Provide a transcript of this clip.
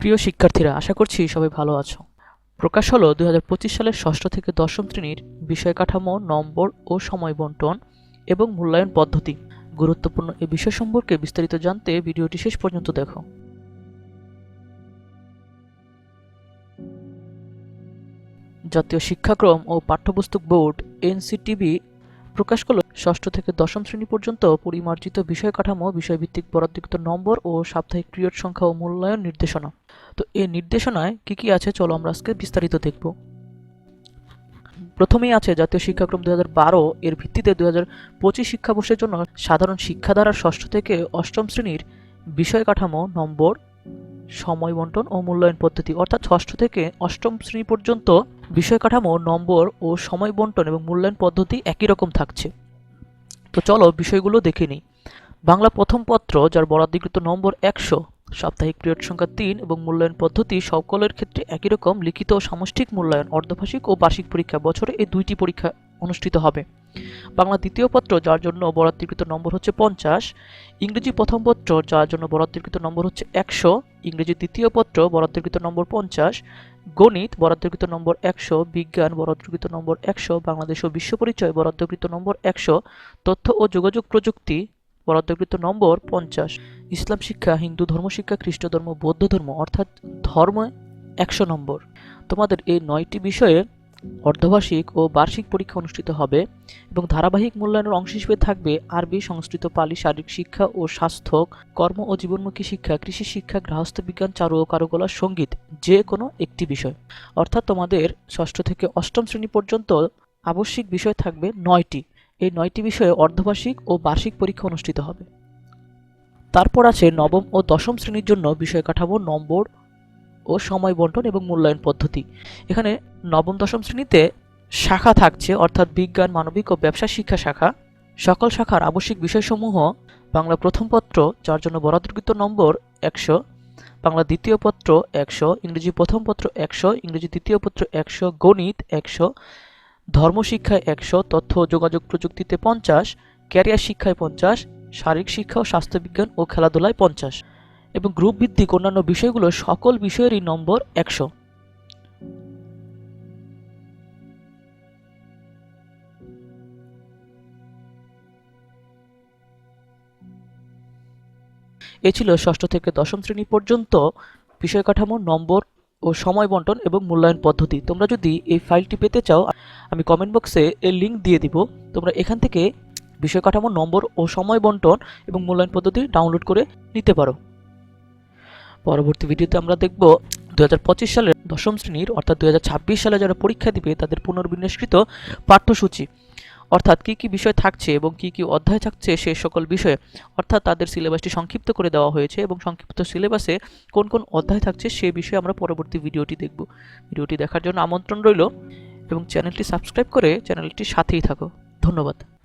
প্রিয় শিক্ষার্থীরা, আশা করছি সবাই ভালো আছো। প্রকাশ হলো 2025 সালের ষষ্ঠ থেকে দশম শ্রেণীর বিষয় কাঠামো, নম্বর ও সময় বন্টন এবং মূল্যায়ন পদ্ধতি। গুরুত্বপূর্ণ এই বিষয় সম্পর্কে বিস্তারিত জানতে ভিডিওটি শেষ পর্যন্ত দেখো। জাতীয় শিক্ষাক্রম ও পাঠ্যপুস্তক বোর্ড এনসিটিবি প্রকাশ করল ষষ্ঠ থেকে দশম শ্রেণী পর্যন্ত পরিমার্জিত বিষয় কাঠামো, বিষয়ভিত্তিক বরাদ্দকৃত নম্বর ও সাপ্তাহিক পিরিয়ড সংখ্যা ও মূল্যায়ন নির্দেশনা। তো এই নির্দেশনায় কি আছে চলো আমরা আজকে বিস্তারিত দেখব। প্রথমেই আছে জাতীয় শিক্ষাক্রম 2012 এর ভিত্তিতে 2025 শিক্ষাবর্ষের জন্য সাধারণ শিক্ষাধারার ষষ্ঠ থেকে অষ্টম শ্রেণীর বিষয় কাঠামো, নম্বর, সময় বন্টন ও মূল্যায়ন পদ্ধতি, অর্থাৎ ষষ্ঠ থেকে অষ্টম শ্রেণী পর্যন্ত বিষয় কাঠামো, নম্বর ও সময় বন্টন এবং মূল্যায়ন পদ্ধতি একই রকম থাকছে। তো চলো বিষয়গুলো দেখে নিই। বাংলা প্রথম পত্র, যার বরাদ্দকৃত নম্বর 100, সাপ্তাহিক পিরিয়ড সংখ্যা 3 এবং মূল্যায়ন পদ্ধতি সকলের ক্ষেত্রে একই রকম। লিখিত ও সামষ্টিক মূল্যায়ন, অর্ধবার্ষিক ও বার্ষিক পরীক্ষা, বছরে এই দুইটি পরীক্ষা অনুষ্ঠিত হবে। বাংলা দ্বিতীয় পত্র, যার জন্য বরাদ্দকৃত নম্বর হচ্ছে 50, ইংরেজি প্রথম পত্র, যার জন্য বরাদ্দকৃত নম্বর হচ্ছে 100, ইংরেজি দ্বিতীয় পত্র বরাদ্দকৃত নম্বর 50, গণিত বরাদ্দকৃত নম্বর 100, বিজ্ঞান বরাদ্দকৃত নম্বর 100, বাংলাদেশ ও বিশ্ব পরিচয় বরাদ্দকৃত নম্বর 100, তথ্য ও যোগাযোগ প্রযুক্তি বরাদ্দকৃত নম্বর 50, ইসলাম শিক্ষা, হিন্দু ধর্ম শিক্ষা, খ্রিস্ট ধর্ম, বৌদ্ধ ধর্ম অর্থাৎ ধর্মে 100 নম্বর। তোমাদের এই 9টি বিষয়ে অর্ধবার্ষিক ও বার্ষিক পরীক্ষা অনুষ্ঠিত হবে এবং ধারাবাহিক মূল্যায়নের অংশ হিসেবে থাকবে আরবি, সংস্কৃত, পালি, শারীরিক শিক্ষা ও স্বাস্থ্য, কর্ম ও জীবনমুখী শিক্ষা, কৃষি শিক্ষা, গৃহস্থ বিজ্ঞান, চারু ও কারুকলা, সঙ্গীত, যে কোনো একটি বিষয়। অর্থাৎ তোমাদের ষষ্ঠ থেকে অষ্টম শ্রেণী পর্যন্ত আবশ্যিক বিষয় থাকবে 9টি। এই 9টি বিষয়ে অর্ধবার্ষিক ও বার্ষিক পরীক্ষা অনুষ্ঠিত হবে। তারপর আছে নবম ও দশম শ্রেণীর জন্য বিষয় কাঠামো, নম্বর ও সময় বন্টন এবং মূল্যায়ন পদ্ধতি। এখানে নবম দশম শ্রেণীতে শাখা থাকছে, অর্থাৎ বিজ্ঞান, মানবিক ও ব্যবসা শিক্ষা শাখা। সকল শাখার আবশ্যিক বিষয়সমূহ: বাংলা প্রথম পত্র, যার জন্য বরাদ্দকৃত নম্বর 100, বাংলা দ্বিতীয় পত্র 100, ইংরেজি প্রথম পত্র 100, ইংরেজি দ্বিতীয় পত্র 100, গণিত 100, ধর্মশিক্ষায় 100, তথ্য ও যোগাযোগ প্রযুক্তিতে 50, ক্যারিয়ার শিক্ষায় 50, শারীরিক শিক্ষা ও স্বাস্থ্যবিজ্ঞান ও খেলাধুলায় 50 এবং গ্রুপ ভিত্তিক অন্যান্য বিষয়গুলো সকল বিষয়েরই নম্বর 100। এ ছিল ষষ্ঠ থেকে দশম শ্রেণী পর্যন্ত বিষয় কাঠামো, নম্বর ও সময় বন্টন এবং মূল্যায়ন পদ্ধতি। তোমরা যদি এই ফাইলটি পেতে চাও, আমি কমেন্ট বক্সে এর লিঙ্ক দিয়ে দিব। তোমরা এখান থেকে বিষয় কাঠামো, নম্বর ও সময় বন্টন এবং মূল্যায়ন পদ্ধতি ডাউনলোড করে নিতে পারো। পরবর্তী ভিডিওতে আমরা দেখব 2025 সালের দশম শ্রেণীর, অর্থাৎ 2026 সালে যারা পরীক্ষা দিবে তাদের পুনর্বিন্যাসকৃত পাঠ্যসূচি, অর্থাৎ কি কি বিষয় থাকছে এবং কি কি অধ্যায় থাকছে সে সকল বিষয়ে। অর্থাৎ তাদের সিলেবাসটি সংক্ষিপ্ত করে দেওয়া হয়েছে এবং সংক্ষিপ্ত সিলেবাসে কোন কোন অধ্যায় থাকছে সে বিষয়ে আমরা পরবর্তী ভিডিওটি দেখব। ভিডিওটি দেখার জন্য আমন্ত্রণ রইল এবং চ্যানেলটি সাবস্ক্রাইব করে চ্যানেলটির সাথেই থাকো। ধন্যবাদ।